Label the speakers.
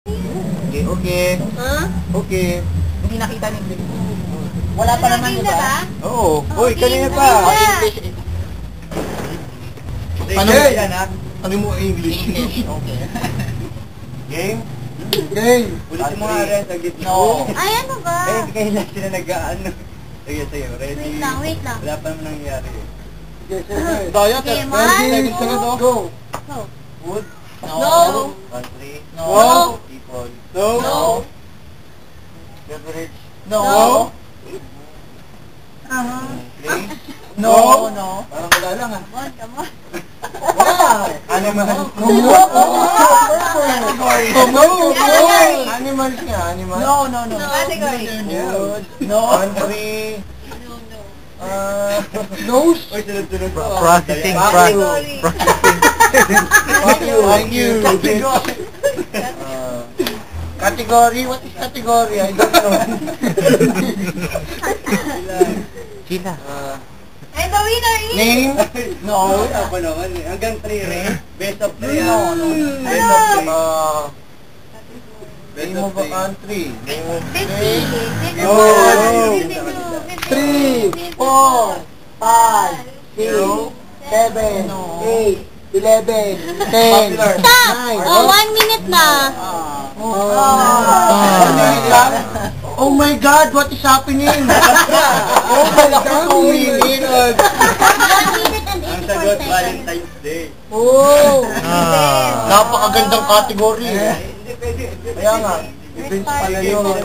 Speaker 1: Okay, okay.
Speaker 2: Huh?
Speaker 1: Okay.
Speaker 3: Hindi nakita ni Blake.
Speaker 2: Wala pa naman, di ba?
Speaker 1: Oo.
Speaker 2: Uy, kanina pa.
Speaker 1: English.
Speaker 2: Ano yan, ha?
Speaker 1: Ano mo English?
Speaker 3: Okay.
Speaker 1: Game? Game.
Speaker 2: Ulitin mo nga rin sa gitna.
Speaker 3: No.
Speaker 2: Ay, ano ba? Eh, kailan sila nag-ano? Sige, ready?
Speaker 4: Wait lang.
Speaker 2: Wala pa naman nangyayari.
Speaker 1: Daya,
Speaker 4: Okay,
Speaker 1: 30
Speaker 4: one,
Speaker 1: seconds na to. Go.
Speaker 4: Go.
Speaker 2: Wood?
Speaker 3: No.
Speaker 2: Country?
Speaker 3: No.
Speaker 2: People?
Speaker 1: No.
Speaker 3: No.
Speaker 2: Beverage?
Speaker 3: No.
Speaker 2: Place?
Speaker 3: No. No.
Speaker 2: Parang wala lang, ah.
Speaker 4: Come on.
Speaker 2: Animal?
Speaker 1: Animals nga, animals.
Speaker 3: No, no, no.
Speaker 4: Category.
Speaker 1: Food.
Speaker 3: No.
Speaker 1: Country.
Speaker 4: No, no.
Speaker 1: Nose.
Speaker 2: Uy, sunod-sunod pa.
Speaker 1: Processing,
Speaker 4: Category.
Speaker 1: Thank you. Category. What is category? I don't know. Sila.
Speaker 4: And the winner is...
Speaker 1: Name.
Speaker 3: No.
Speaker 2: Wala pa naman eh. Hanggang 3 rin. Best of 3.
Speaker 3: No, no.
Speaker 2: Best of 3. Best
Speaker 1: Name
Speaker 2: of
Speaker 1: of a
Speaker 2: 3.
Speaker 1: country. Name of
Speaker 4: 50.
Speaker 1: No.
Speaker 4: 52.
Speaker 3: 3, 4, 5,
Speaker 1: 0,
Speaker 3: 7,
Speaker 1: No.
Speaker 3: 8, 11, 10.
Speaker 1: Popular.
Speaker 4: Stop! Oh, 1 minute na.
Speaker 1: Oh my God, what is happening? Oh my God, 2 minutes.
Speaker 4: 1 minute and
Speaker 2: Ang
Speaker 4: 84
Speaker 2: sagot,
Speaker 4: seconds.
Speaker 2: Valentine's Day.
Speaker 1: Oh, napakagandang category.
Speaker 2: Hindi pwede.
Speaker 1: Kaya nga, events pala yun.